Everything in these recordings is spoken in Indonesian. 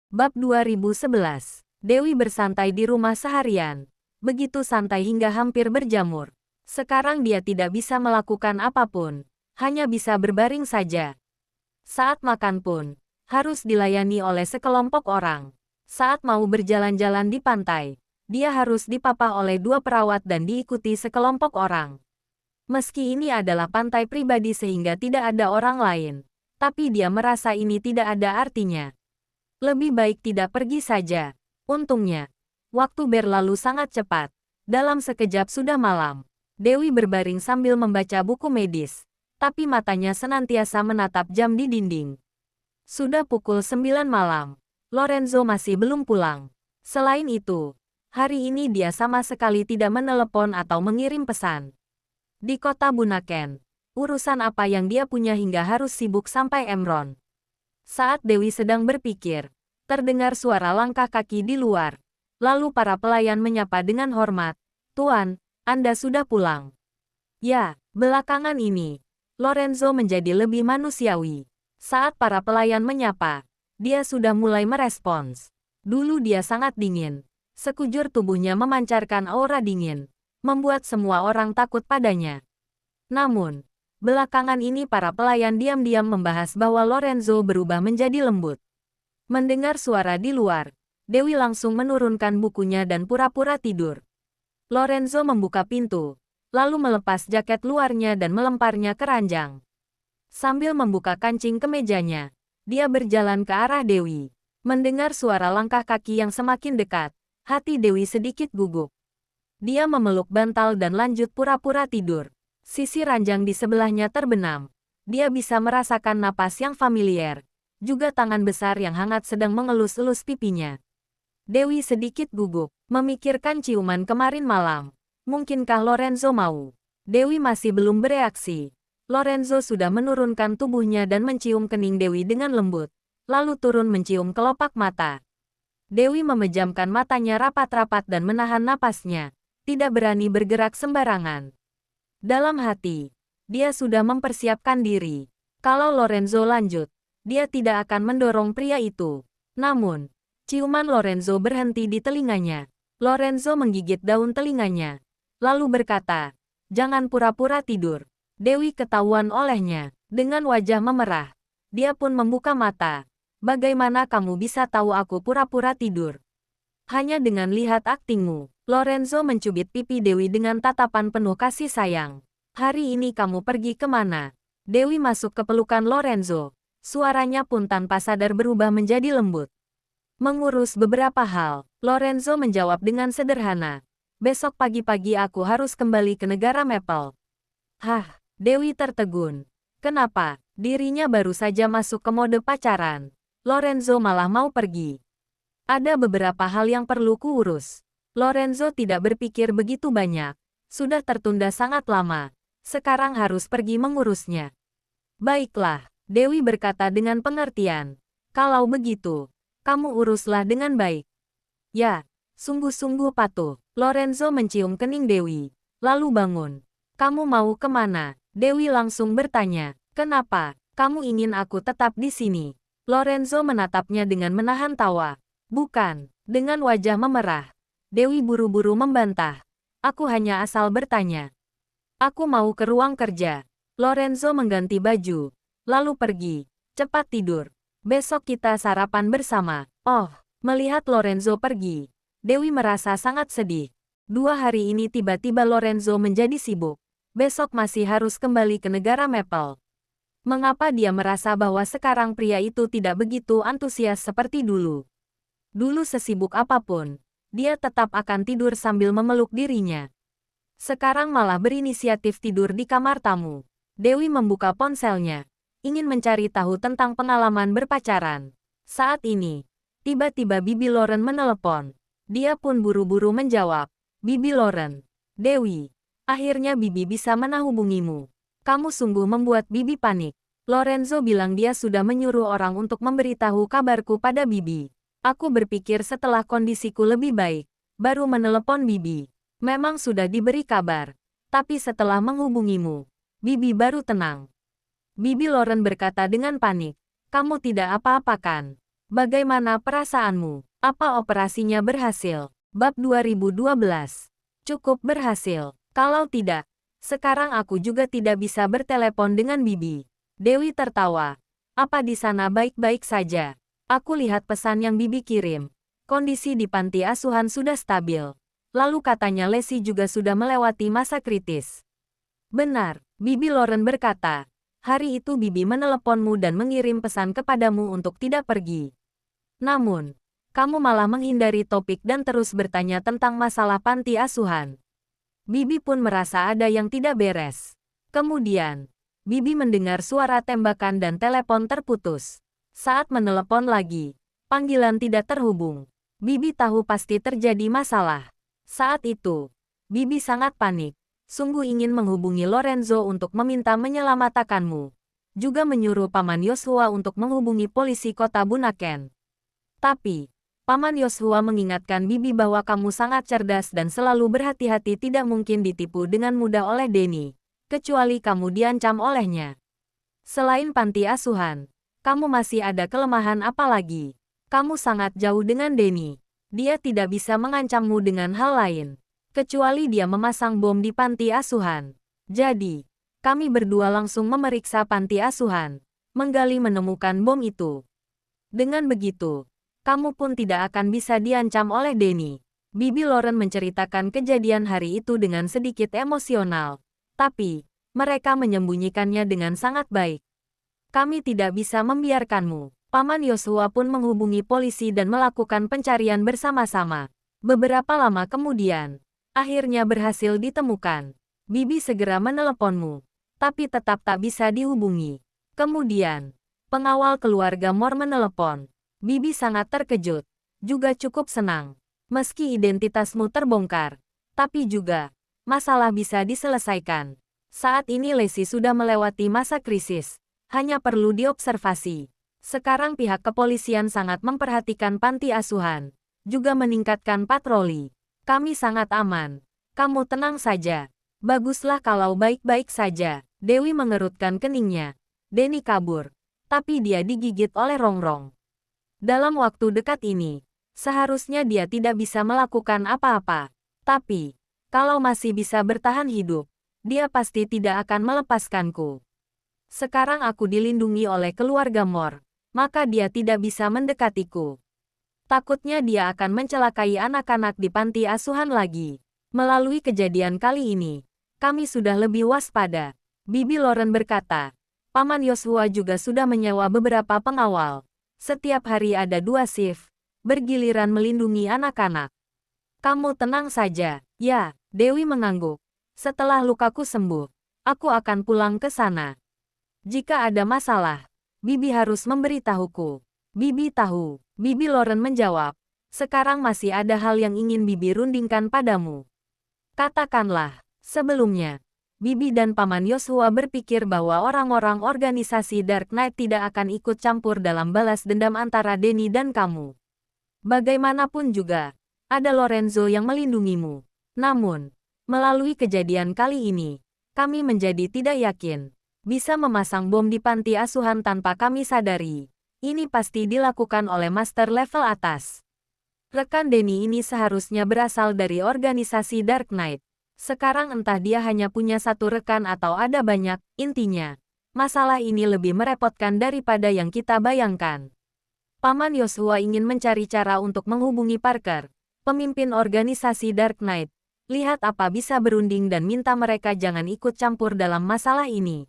Bab 2011. Dewi bersantai di rumah seharian. Begitu santai hingga hampir berjamur. Sekarang dia tidak bisa melakukan apapun. Hanya bisa berbaring saja. Saat makan pun, harus dilayani oleh sekelompok orang. Saat mau berjalan-jalan di pantai, dia harus dipapah oleh 2 perawat dan diikuti sekelompok orang. Meski ini adalah pantai pribadi sehingga tidak ada orang lain, tapi dia merasa ini tidak ada artinya. Lebih baik tidak pergi saja. Untungnya, waktu berlalu sangat cepat. Dalam sekejap sudah malam. Dewi berbaring sambil membaca buku medis. Tapi matanya senantiasa menatap jam di dinding. Sudah pukul 9 malam. Lorenzo masih belum pulang. Selain itu, hari ini dia sama sekali tidak menelepon atau mengirim pesan. Di kota Bunaken, urusan apa yang dia punya hingga harus sibuk sampai Emron. Saat Dewi sedang berpikir, terdengar suara langkah kaki di luar. Lalu para pelayan menyapa dengan hormat, "Tuan, Anda sudah pulang." Ya, belakangan ini, Lorenzo menjadi lebih manusiawi. Saat para pelayan menyapa, dia sudah mulai merespons. Dulu dia sangat dingin. Sekujur tubuhnya memancarkan aura dingin, membuat semua orang takut padanya. Namun, belakangan ini para pelayan diam-diam membahas bahwa Lorenzo berubah menjadi lembut. Mendengar suara di luar, Dewi langsung menurunkan bukunya dan pura-pura tidur. Lorenzo membuka pintu, lalu melepas jaket luarnya dan melemparnya ke ranjang. Sambil membuka kancing kemejanya, dia berjalan ke arah Dewi. Mendengar suara langkah kaki yang semakin dekat, hati Dewi sedikit gugup. Dia memeluk bantal dan lanjut pura-pura tidur. Sisi ranjang di sebelahnya terbenam. Dia bisa merasakan napas yang familiar, juga tangan besar yang hangat sedang mengelus-elus pipinya. Dewi sedikit gugup, memikirkan ciuman kemarin malam. Mungkinkah Lorenzo mau? Dewi masih belum bereaksi. Lorenzo sudah menurunkan tubuhnya dan mencium kening Dewi dengan lembut, lalu turun mencium kelopak mata. Dewi memejamkan matanya rapat-rapat dan menahan napasnya, tidak berani bergerak sembarangan. Dalam hati, dia sudah mempersiapkan diri. Kalau Lorenzo lanjut, dia tidak akan mendorong pria itu. Namun, ciuman Lorenzo berhenti di telinganya. Lorenzo menggigit daun telinganya, lalu berkata, "Jangan pura-pura tidur." Dewi ketahuan olehnya. Dengan wajah memerah, dia pun membuka mata. "Bagaimana kamu bisa tahu aku pura-pura tidur?" "Hanya dengan lihat aktingmu." Lorenzo mencubit pipi Dewi dengan tatapan penuh kasih sayang. "Hari ini kamu pergi kemana?" Dewi masuk ke pelukan Lorenzo. Suaranya pun tanpa sadar berubah menjadi lembut. "Mengurus beberapa hal." Lorenzo menjawab dengan sederhana. "Besok pagi-pagi aku harus kembali ke negara Maple." Hah, Dewi tertegun. Kenapa? Dirinya baru saja masuk ke mode pacaran. Lorenzo malah mau pergi. "Ada beberapa hal yang perlu kuurus." Lorenzo tidak berpikir begitu banyak. Sudah tertunda sangat lama. Sekarang harus pergi mengurusnya. "Baiklah," Dewi berkata dengan pengertian. "Kalau begitu, kamu uruslah dengan baik." "Ya, sungguh-sungguh patuh." Lorenzo mencium kening Dewi, lalu bangun. "Kamu mau kemana?" Dewi langsung bertanya. "Kenapa? Kamu ingin aku tetap di sini?" Lorenzo menatapnya dengan menahan tawa. "Bukan." Dengan wajah memerah, Dewi buru-buru membantah. "Aku hanya asal bertanya." "Aku mau ke ruang kerja." Lorenzo mengganti baju, lalu pergi. "Cepat tidur. Besok kita sarapan bersama." Oh, melihat Lorenzo pergi, Dewi merasa sangat sedih. 2 hari ini tiba-tiba Lorenzo menjadi sibuk. Besok masih harus kembali ke negara Maple. Mengapa dia merasa bahwa sekarang pria itu tidak begitu antusias seperti dulu? Dulu sesibuk apapun, dia tetap akan tidur sambil memeluk dirinya. Sekarang malah berinisiatif tidur di kamar tamu. Dewi membuka ponselnya, ingin mencari tahu tentang pengalaman berpacaran. Saat ini, tiba-tiba Bibi Lauren menelepon. Dia pun buru-buru menjawab. "Bibi Lauren." "Dewi, akhirnya Bibi bisa menghubungimu. Kamu sungguh membuat Bibi panik." Lorenzo bilang dia sudah menyuruh orang untuk memberitahu kabarku pada Bibi. "Aku berpikir setelah kondisiku lebih baik, baru menelepon Bibi. Memang sudah diberi kabar, tapi setelah menghubungimu, Bibi baru tenang." Bibi Lauren berkata dengan panik, "Kamu tidak apa-apa kan?" Bagaimana perasaanmu? Apa operasinya berhasil? Bab 2012. Cukup berhasil. Kalau tidak, sekarang aku juga tidak bisa bertelepon dengan Bibi. Dewi tertawa. Apa di sana baik-baik saja? Aku lihat pesan yang Bibi kirim. Kondisi di panti asuhan sudah stabil. Lalu katanya Lesi juga sudah melewati masa kritis. Benar, Bibi Loren berkata. Hari itu Bibi meneleponmu dan mengirim pesan kepadamu untuk tidak pergi. Namun, kamu malah menghindari topik dan terus bertanya tentang masalah panti asuhan. Bibi pun merasa ada yang tidak beres. Kemudian, Bibi mendengar suara tembakan dan telepon terputus. Saat menelepon lagi, panggilan tidak terhubung. Bibi tahu pasti terjadi masalah. Saat itu, Bibi sangat panik. Sungguh ingin menghubungi Lorenzo untuk meminta menyelamatkanmu. Juga menyuruh Paman Yoshua untuk menghubungi polisi kota Bunaken. Tapi, Paman Yoshua mengingatkan Bibi bahwa kamu sangat cerdas dan selalu berhati-hati, tidak mungkin ditipu dengan mudah oleh Denny, kecuali kamu diancam olehnya. Selain panti asuhan, kamu masih ada kelemahan apa lagi? Kamu sangat jauh dengan Denny. Dia tidak bisa mengancammu dengan hal lain, kecuali dia memasang bom di panti asuhan. Jadi, kami berdua langsung memeriksa panti asuhan, menggali menemukan bom itu. Dengan begitu, kamu pun tidak akan bisa diancam oleh Denny. Bibi Loren menceritakan kejadian hari itu dengan sedikit emosional. Tapi, mereka menyembunyikannya dengan sangat baik. Kami tidak bisa membiarkanmu. Paman Yoshua pun menghubungi polisi dan melakukan pencarian bersama-sama. Beberapa lama kemudian, akhirnya berhasil ditemukan. Bibi segera meneleponmu, tapi tetap tak bisa dihubungi. Kemudian, pengawal keluarga Moore menelepon. Bibi sangat terkejut, juga cukup senang. Meski identitasmu terbongkar, tapi juga, masalah bisa diselesaikan. Saat ini Lesi sudah melewati masa krisis, hanya perlu diobservasi. Sekarang pihak kepolisian sangat memperhatikan panti asuhan, juga meningkatkan patroli. Kami sangat aman. Kamu tenang saja. Baguslah kalau baik-baik saja. Dewi mengerutkan keningnya. Denny kabur, tapi dia digigit oleh Rongrong. Dalam waktu dekat ini, seharusnya dia tidak bisa melakukan apa-apa. Tapi, kalau masih bisa bertahan hidup, dia pasti tidak akan melepaskanku. Sekarang aku dilindungi oleh keluarga Moore, maka dia tidak bisa mendekatiku. Takutnya dia akan mencelakai anak-anak di panti asuhan lagi. Melalui kejadian kali ini, kami sudah lebih waspada. Bibi Loren berkata, Paman Yoshua juga sudah menyewa beberapa pengawal. Setiap hari ada 2 shift, bergiliran melindungi anak-anak. Kamu tenang saja, ya, Dewi mengangguk. Setelah lukaku sembuh, aku akan pulang ke sana. Jika ada masalah, Bibi harus memberitahuku. Bibi tahu, Bibi Loren menjawab. Sekarang masih ada hal yang ingin Bibi rundingkan padamu. Katakanlah, sebelumnya, Bibi dan Paman Yoshua berpikir bahwa orang-orang organisasi Dark Knight tidak akan ikut campur dalam balas dendam antara Denny dan kamu. Bagaimanapun juga, ada Lorenzo yang melindungimu. Namun, melalui kejadian kali ini, kami menjadi tidak yakin bisa memasang bom di panti asuhan tanpa kami sadari. Ini pasti dilakukan oleh master level atas. Rekan Denny ini seharusnya berasal dari organisasi Dark Knight. Sekarang entah dia hanya punya satu rekan atau ada banyak. Intinya, masalah ini lebih merepotkan daripada yang kita bayangkan. Paman Yoshua ingin mencari cara untuk menghubungi Parker, pemimpin organisasi Dark Knight. Lihat apa bisa berunding dan minta mereka jangan ikut campur dalam masalah ini.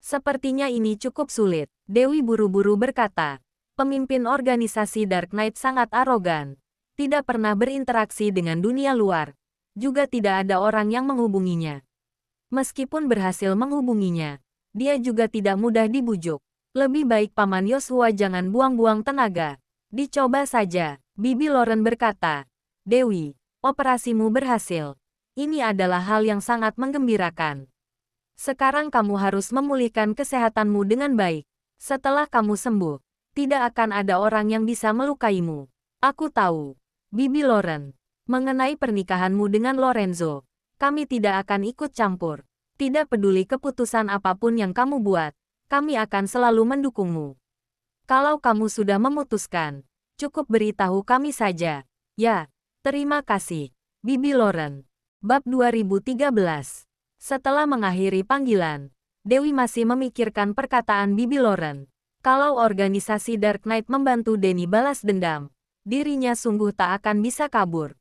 Sepertinya ini cukup sulit, Dewi buru-buru berkata. Pemimpin organisasi Dark Knight sangat arogan, tidak pernah berinteraksi dengan dunia luar. Juga tidak ada orang yang menghubunginya. Meskipun berhasil menghubunginya, dia juga tidak mudah dibujuk. Lebih baik Paman Yoshua jangan buang-buang tenaga. Dicoba saja, Bibi Loren berkata. Dewi, operasimu berhasil. Ini adalah hal yang sangat menggembirakan. Sekarang kamu harus memulihkan kesehatanmu dengan baik. Setelah kamu sembuh, tidak akan ada orang yang bisa melukaimu. Aku tahu, Bibi Loren. Mengenai pernikahanmu dengan Lorenzo, kami tidak akan ikut campur. Tidak peduli keputusan apapun yang kamu buat, kami akan selalu mendukungmu. Kalau kamu sudah memutuskan, cukup beritahu kami saja. Ya, terima kasih. Bibi Loren. Bab 2013. Setelah mengakhiri panggilan, Dewi masih memikirkan perkataan Bibi Loren. Kalau organisasi Dark Knight membantu Denny balas dendam, dirinya sungguh tak akan bisa kabur.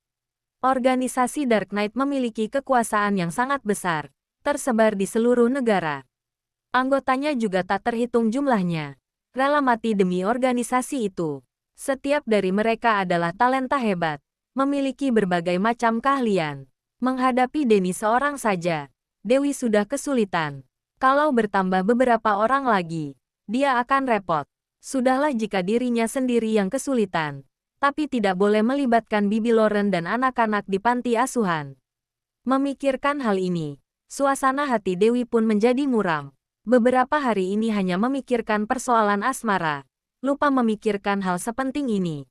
Organisasi Dark Knight memiliki kekuasaan yang sangat besar, tersebar di seluruh negara. Anggotanya juga tak terhitung jumlahnya. Rela mati demi organisasi itu. Setiap dari mereka adalah talenta hebat, memiliki berbagai macam keahlian. Menghadapi Denny seorang saja, Dewi sudah kesulitan. Kalau bertambah beberapa orang lagi, dia akan repot. Sudahlah jika dirinya sendiri yang kesulitan, tapi tidak boleh melibatkan Bibi Loren dan anak-anak di panti asuhan. Memikirkan hal ini, suasana hati Dewi pun menjadi muram. Beberapa hari ini hanya memikirkan persoalan asmara, lupa memikirkan hal sepenting ini.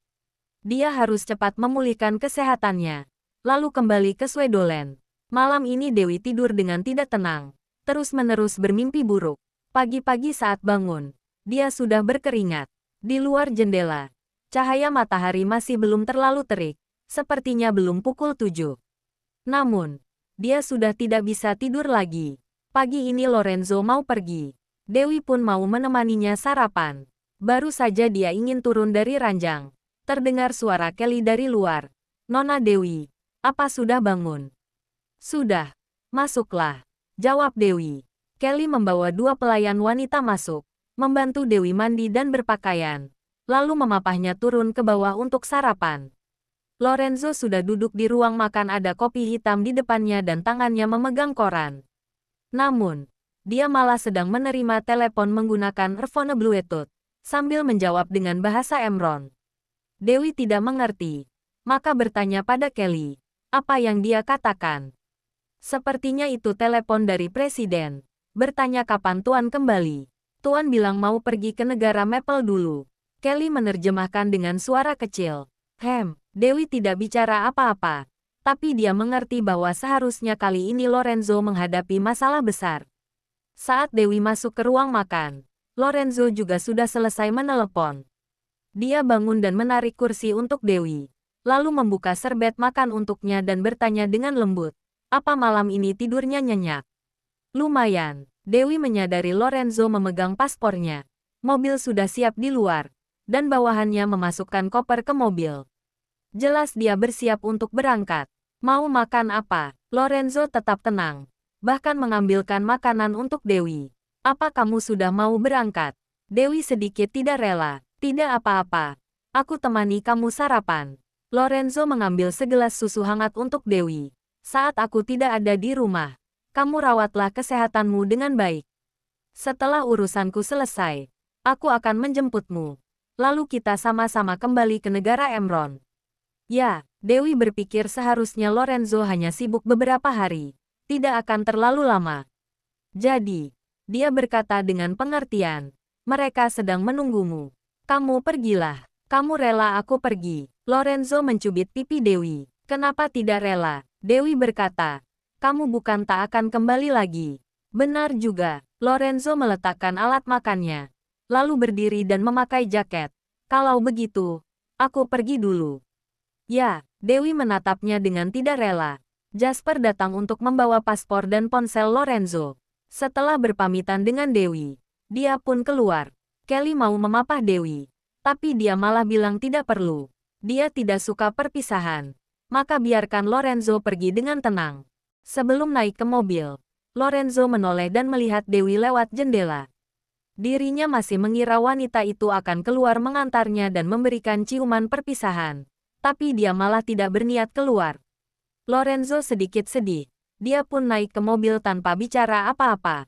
Dia harus cepat memulihkan kesehatannya, lalu kembali ke Swedoland. Malam ini Dewi tidur dengan tidak tenang, terus-menerus bermimpi buruk. Pagi-pagi saat bangun, dia sudah berkeringat. Di luar jendela, cahaya matahari masih belum terlalu terik, sepertinya belum pukul 7. Namun, dia sudah tidak bisa tidur lagi. Pagi ini Lorenzo mau pergi. Dewi pun mau menemaninya sarapan. Baru saja dia ingin turun dari ranjang. Terdengar suara Kelly dari luar. "Nona Dewi, apa sudah bangun?" "Sudah. Masuklah," jawab Dewi. Kelly membawa 2 pelayan wanita masuk, membantu Dewi mandi dan berpakaian, lalu memapahnya turun ke bawah untuk sarapan. Lorenzo sudah duduk di ruang makan, ada kopi hitam di depannya dan tangannya memegang koran. Namun, dia malah sedang menerima telepon menggunakan earphone Bluetooth, sambil menjawab dengan bahasa Emron. Dewi tidak mengerti, maka bertanya pada Kelly, apa yang dia katakan. Sepertinya itu telepon dari Presiden. Bertanya kapan Tuan kembali. Tuan bilang mau pergi ke negara Maple dulu. Kelly menerjemahkan dengan suara kecil. Dewi tidak bicara apa-apa. Tapi dia mengerti bahwa seharusnya kali ini Lorenzo menghadapi masalah besar. Saat Dewi masuk ke ruang makan, Lorenzo juga sudah selesai menelepon. Dia bangun dan menarik kursi untuk Dewi, lalu membuka serbet makan untuknya dan bertanya dengan lembut, "Apa malam ini tidurnya nyenyak?" "Lumayan." Dewi menyadari Lorenzo memegang paspornya. Mobil sudah siap di luar, dan bawahannya memasukkan koper ke mobil. Jelas dia bersiap untuk berangkat. "Mau makan apa?" Lorenzo tetap tenang, bahkan mengambilkan makanan untuk Dewi. "Apa kamu sudah mau berangkat?" Dewi sedikit tidak rela. "Tidak apa-apa. Aku temani kamu sarapan." Lorenzo mengambil segelas susu hangat untuk Dewi. "Saat aku tidak ada di rumah, kamu rawatlah kesehatanmu dengan baik. Setelah urusanku selesai, aku akan menjemputmu. Lalu kita sama-sama kembali ke negara Emron." Ya, Dewi berpikir seharusnya Lorenzo hanya sibuk beberapa hari, tidak akan terlalu lama. Jadi, dia berkata dengan pengertian, "Mereka sedang menunggumu. Kamu pergilah." "Kamu rela aku pergi?" Lorenzo mencubit pipi Dewi. "Kenapa tidak rela?" Dewi berkata, "Kamu bukan tak akan kembali lagi." "Benar juga." Lorenzo meletakkan alat makannya, lalu berdiri dan memakai jaket. "Kalau begitu, aku pergi dulu." Ya, Dewi menatapnya dengan tidak rela. Jasper datang untuk membawa paspor dan ponsel Lorenzo. Setelah berpamitan dengan Dewi, dia pun keluar. Kelly mau memapah Dewi, tapi dia malah bilang tidak perlu. Dia tidak suka perpisahan, maka biarkan Lorenzo pergi dengan tenang. Sebelum naik ke mobil, Lorenzo menoleh dan melihat Dewi lewat jendela. Dirinya masih mengira wanita itu akan keluar mengantarnya dan memberikan ciuman perpisahan. Tapi dia malah tidak berniat keluar. Lorenzo sedikit sedih. Dia pun naik ke mobil tanpa bicara apa-apa.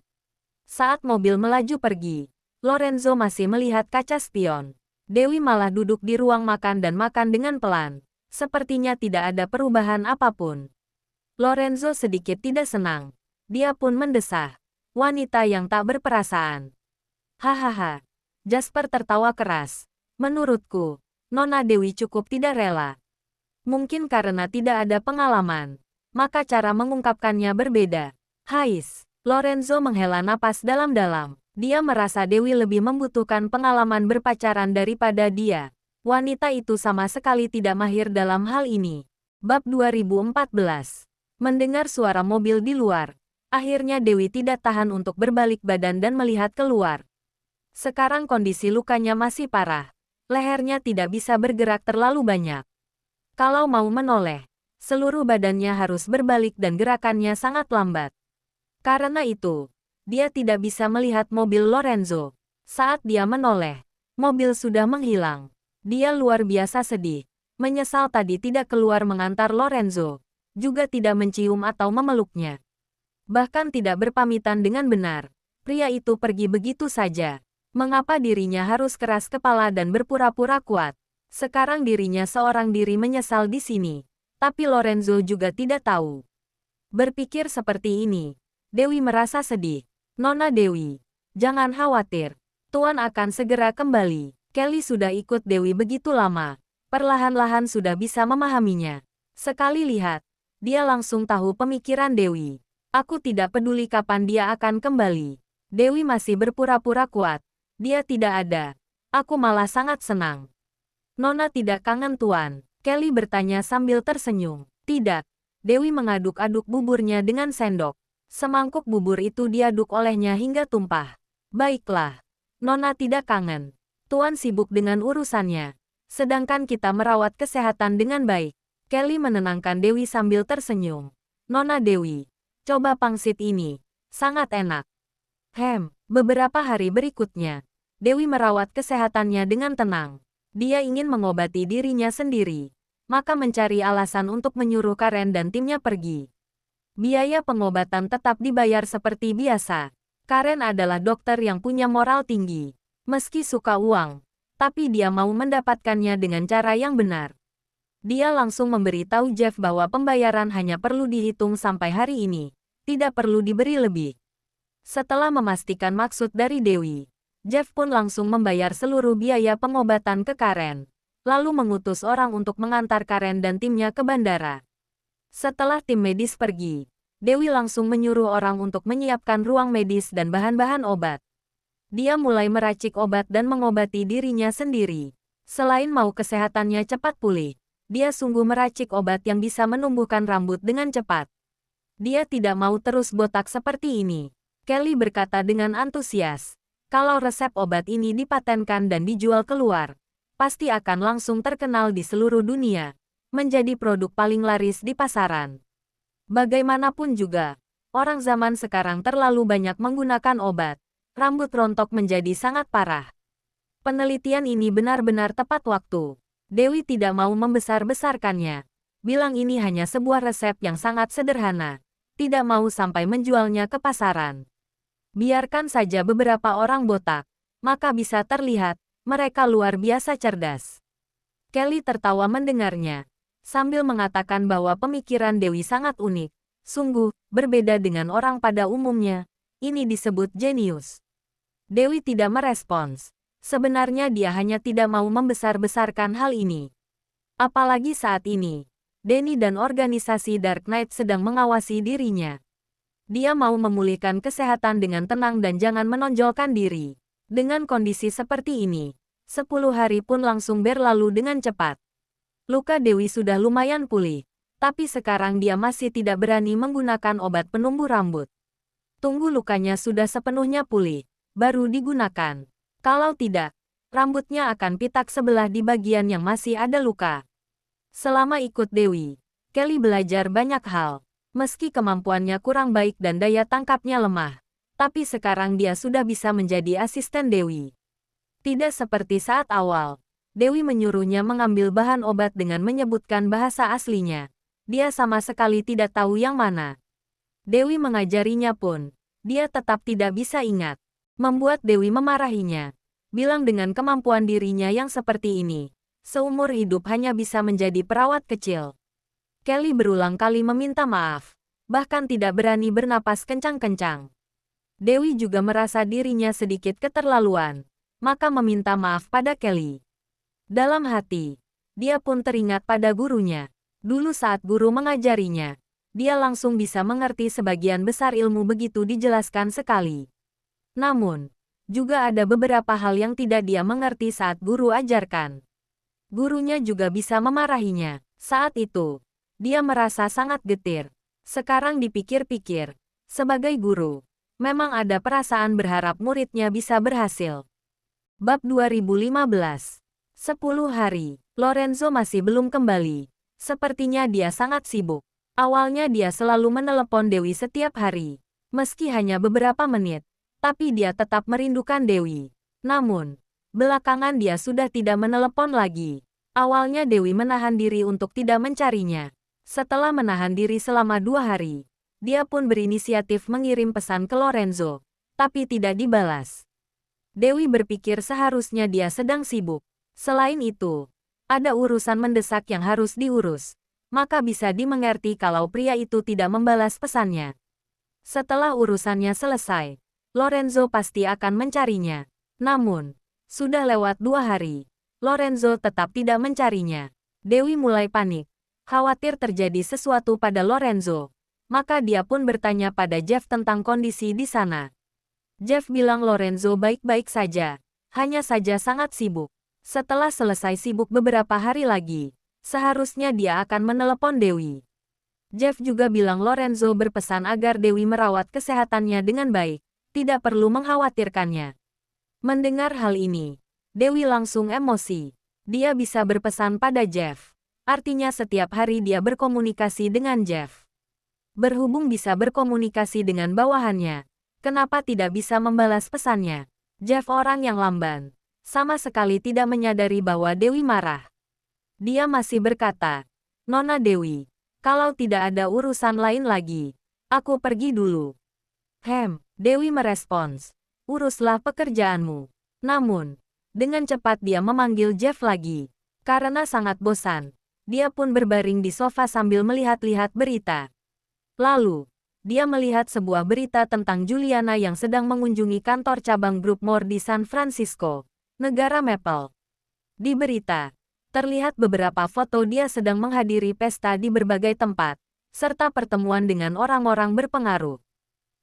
Saat mobil melaju pergi, Lorenzo masih melihat kaca spion. Dewi malah duduk di ruang makan dan makan dengan pelan. Sepertinya tidak ada perubahan apapun. Lorenzo sedikit tidak senang. Dia pun mendesah. Wanita yang tak berperasaan. Hahaha. Jasper tertawa keras. "Menurutku, Nona Dewi cukup tidak rela. Mungkin karena tidak ada pengalaman, maka cara mengungkapkannya berbeda." Lorenzo menghela napas dalam-dalam. Dia merasa Dewi lebih membutuhkan pengalaman berpacaran daripada dia. Wanita itu sama sekali tidak mahir dalam hal ini. Bab 2014. Mendengar suara mobil di luar. Akhirnya Dewi tidak tahan untuk berbalik badan dan melihat keluar. Sekarang kondisi lukanya masih parah. Lehernya tidak bisa bergerak terlalu banyak. Kalau mau menoleh, seluruh badannya harus berbalik dan gerakannya sangat lambat. Karena itu, dia tidak bisa melihat mobil Lorenzo. Saat dia menoleh, mobil sudah menghilang. Dia luar biasa sedih. Menyesal tadi tidak keluar mengantar Lorenzo. Juga tidak mencium atau memeluknya. Bahkan tidak berpamitan dengan benar. Pria itu pergi begitu saja. Mengapa dirinya harus keras kepala dan berpura-pura kuat? Sekarang dirinya seorang diri menyesal di sini. Tapi Lorenzo juga tidak tahu. Berpikir seperti ini, Dewi merasa sedih. Nona Dewi, jangan khawatir. Tuan akan segera kembali. Kelly sudah ikut Dewi begitu lama. Perlahan-lahan sudah bisa memahaminya. Sekali lihat, dia langsung tahu pemikiran Dewi. Aku tidak peduli kapan dia akan kembali. Dewi masih berpura-pura kuat. Dia tidak ada. Aku malah sangat senang. Nona tidak kangen Tuan? Kelly bertanya sambil tersenyum. Tidak. Dewi mengaduk-aduk buburnya dengan sendok. Semangkuk bubur itu diaduk olehnya hingga tumpah. Baiklah. Nona tidak kangen. Tuan sibuk dengan urusannya. Sedangkan kita merawat kesehatan dengan baik. Kelly menenangkan Dewi sambil tersenyum. Nona Dewi, coba pangsit ini. Sangat enak. Beberapa hari berikutnya, Dewi merawat kesehatannya dengan tenang. Dia ingin mengobati dirinya sendiri. Maka mencari alasan untuk menyuruh Karen dan timnya pergi. Biaya pengobatan tetap dibayar seperti biasa. Karen adalah dokter yang punya moral tinggi. Meski suka uang, tapi dia mau mendapatkannya dengan cara yang benar. Dia langsung memberitahu Jeff bahwa pembayaran hanya perlu dihitung sampai hari ini. Tidak perlu diberi lebih. Setelah memastikan maksud dari Dewi, Jeff pun langsung membayar seluruh biaya pengobatan ke Karen. Lalu mengutus orang untuk mengantar Karen dan timnya ke bandara. Setelah tim medis pergi, Dewi langsung menyuruh orang untuk menyiapkan ruang medis dan bahan-bahan obat. Dia mulai meracik obat dan mengobati dirinya sendiri. Selain mau kesehatannya cepat pulih, dia sungguh meracik obat yang bisa menumbuhkan rambut dengan cepat. Dia tidak mau terus botak seperti ini. Kelly berkata dengan antusias. Kalau resep obat ini dipatenkan dan dijual keluar, pasti akan langsung terkenal di seluruh dunia. Menjadi produk paling laris di pasaran. Bagaimanapun juga, orang zaman sekarang terlalu banyak menggunakan obat. Rambut rontok menjadi sangat parah. Penelitian ini benar-benar tepat waktu. Dewi tidak mau membesar-besarkannya. Bilang ini hanya sebuah resep yang sangat sederhana. Tidak mau sampai menjualnya ke pasaran. Biarkan saja beberapa orang botak. Maka bisa terlihat, mereka luar biasa cerdas. Kelly tertawa mendengarnya. Sambil mengatakan bahwa pemikiran Dewi sangat unik. Sungguh, berbeda dengan orang pada umumnya. Ini disebut jenius. Dewi tidak merespons. Sebenarnya dia hanya tidak mau membesar-besarkan hal ini. Apalagi saat ini, Danny dan organisasi Dark Knight sedang mengawasi dirinya. Dia mau memulihkan kesehatan dengan tenang dan jangan menonjolkan diri. Dengan kondisi seperti ini, 10 hari pun langsung berlalu dengan cepat. Luka Dewi sudah lumayan pulih, tapi sekarang dia masih tidak berani menggunakan obat penumbuh rambut. Tunggu lukanya sudah sepenuhnya pulih, baru digunakan. Kalau tidak, rambutnya akan pitak sebelah di bagian yang masih ada luka. Selama ikut Dewi, Kelly belajar banyak hal. Meski kemampuannya kurang baik dan daya tangkapnya lemah, tapi sekarang dia sudah bisa menjadi asisten Dewi. Tidak seperti saat awal, Dewi menyuruhnya mengambil bahan obat dengan menyebutkan bahasa aslinya. Dia sama sekali tidak tahu yang mana. Dewi mengajarinya pun, dia tetap tidak bisa ingat. Membuat Dewi memarahinya. Bilang dengan kemampuan dirinya yang seperti ini, seumur hidup hanya bisa menjadi perawat kecil. Kelly berulang kali meminta maaf, bahkan tidak berani bernapas kencang-kencang. Dewi juga merasa dirinya sedikit keterlaluan, maka meminta maaf pada Kelly. Dalam hati, dia pun teringat pada gurunya. Dulu saat guru mengajarinya, dia langsung bisa mengerti sebagian besar ilmu begitu dijelaskan sekali. Namun, Juga ada beberapa hal yang tidak dia mengerti saat guru ajarkan. Gurunya juga bisa memarahinya. Saat itu, dia merasa sangat getir. Sekarang dipikir-pikir, sebagai guru, memang ada perasaan berharap muridnya bisa berhasil. Bab 2015. 10 hari, Lorenzo masih belum kembali. Sepertinya dia sangat sibuk. Awalnya dia selalu menelepon Dewi setiap hari. Meski hanya beberapa menit, tapi dia tetap merindukan Dewi. Namun, belakangan dia sudah tidak menelepon lagi. Awalnya Dewi menahan diri untuk tidak mencarinya. Setelah menahan diri selama 2 hari, dia pun berinisiatif mengirim pesan ke Lorenzo, tapi tidak dibalas. Dewi berpikir seharusnya dia sedang sibuk. Selain itu, ada urusan mendesak yang harus diurus. Maka bisa dimengerti kalau pria itu tidak membalas pesannya. Setelah urusannya selesai, Lorenzo pasti akan mencarinya. Namun, sudah lewat 2 hari, Lorenzo tetap tidak mencarinya. Dewi mulai panik, khawatir terjadi sesuatu pada Lorenzo. Maka dia pun bertanya pada Jeff tentang kondisi di sana. Jeff bilang Lorenzo baik-baik saja, hanya saja sangat sibuk. Setelah selesai sibuk beberapa hari lagi, seharusnya dia akan menelepon Dewi. Jeff juga bilang Lorenzo berpesan agar Dewi merawat kesehatannya dengan baik, tidak perlu mengkhawatirkannya. Mendengar hal ini, Dewi langsung emosi. Dia bisa berpesan pada Jeff. Artinya setiap hari dia berkomunikasi dengan Jeff. Berhubung bisa berkomunikasi dengan bawahannya, kenapa tidak bisa membalas pesannya? Jeff orang yang lamban, sama sekali tidak menyadari bahwa Dewi marah. Dia masih berkata, "Nona Dewi, kalau tidak ada urusan lain lagi, aku pergi dulu." Dewi merespons, "Uruslah pekerjaanmu." Namun, dengan cepat dia memanggil Jeff lagi. Karena sangat bosan, dia pun berbaring di sofa sambil melihat-lihat berita. Lalu, dia melihat sebuah berita tentang Juliana yang sedang mengunjungi kantor cabang grup Moore di San Francisco, negara Maple. Di berita, terlihat beberapa foto dia sedang menghadiri pesta di berbagai tempat, serta pertemuan dengan orang-orang berpengaruh.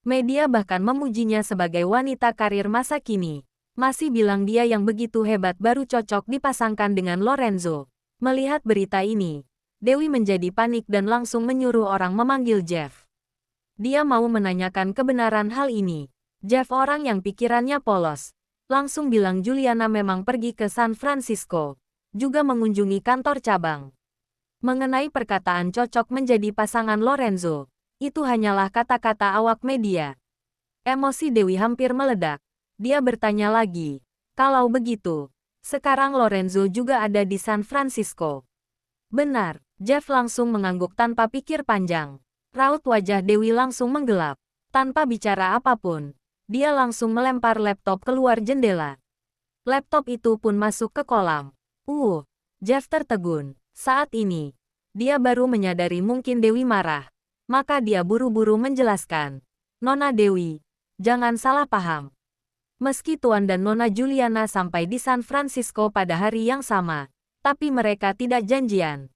Media bahkan memujinya sebagai wanita karir masa kini. Masih bilang dia yang begitu hebat baru cocok dipasangkan dengan Lorenzo. Melihat berita ini, Dewi menjadi panik dan langsung menyuruh orang memanggil Jeff. Dia mau menanyakan kebenaran hal ini. Jeff orang yang pikirannya polos, langsung bilang Juliana memang pergi ke San Francisco, juga mengunjungi kantor cabang. Mengenai perkataan cocok menjadi pasangan Lorenzo, itu hanyalah kata-kata awak media. Emosi Dewi hampir meledak. Dia bertanya lagi, "Kalau begitu, sekarang Lorenzo juga ada di San Francisco?" "Benar." Jeff langsung mengangguk tanpa pikir panjang. Raut wajah Dewi langsung menggelap. Tanpa bicara apapun, dia langsung melempar laptop keluar jendela. Laptop itu pun masuk ke kolam. Jeff tertegun. Saat ini, dia baru menyadari mungkin Dewi marah. Maka dia buru-buru menjelaskan, "Nona Dewi, jangan salah paham. Meski Tuan dan Nona Juliana sampai di San Francisco pada hari yang sama, tapi mereka tidak janjian.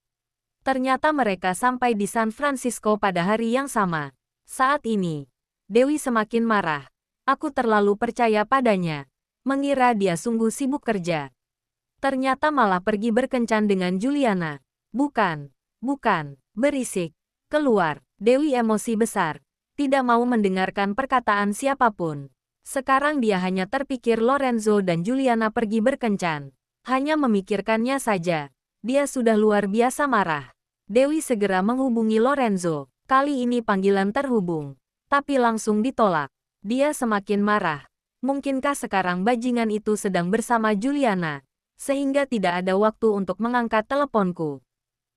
Ternyata mereka sampai di San Francisco pada hari yang sama. Saat ini, Dewi semakin marah. Aku terlalu percaya padanya. Mengira dia sungguh sibuk kerja. Ternyata malah pergi berkencan dengan Juliana. Bukan, berisik. Keluar." Dewi emosi besar. Tidak mau mendengarkan perkataan siapapun. Sekarang dia hanya terpikir Lorenzo dan Juliana pergi berkencan. Hanya memikirkannya saja, dia sudah luar biasa marah. Dewi segera menghubungi Lorenzo. Kali ini panggilan terhubung, tapi langsung ditolak. Dia semakin marah. Mungkinkah sekarang bajingan itu sedang bersama Juliana, sehingga tidak ada waktu untuk mengangkat teleponku.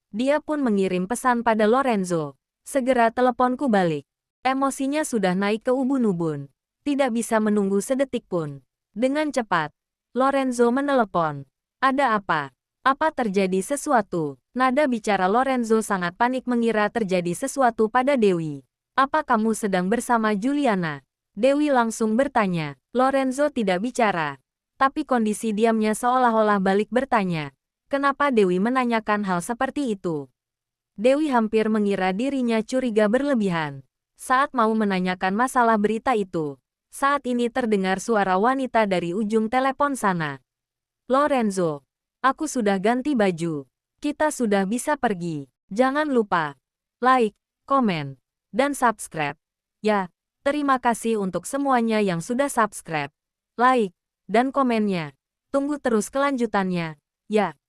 Dia pun mengirim pesan pada Lorenzo. "Segera teleponku balik." Emosinya sudah naik ke ubun-ubun. Tidak bisa menunggu sedetik pun. Dengan cepat, Lorenzo menelepon. "Ada apa? Apa terjadi sesuatu?" Nada bicara Lorenzo sangat panik mengira terjadi sesuatu pada Dewi. "Apa kamu sedang bersama Juliana?" Dewi langsung bertanya. Lorenzo tidak bicara. Tapi kondisi diamnya seolah-olah balik bertanya. Kenapa Dewi menanyakan hal seperti itu? Dewi hampir mengira dirinya curiga berlebihan. Saat mau menanyakan masalah berita itu, Saat ini terdengar suara wanita dari ujung telepon sana. Lorenzo, aku sudah ganti baju. Kita sudah bisa pergi. Jangan lupa like, komen, dan subscribe. Ya, terima kasih untuk semuanya yang sudah subscribe, like, dan komennya. Tunggu terus kelanjutannya. Ya.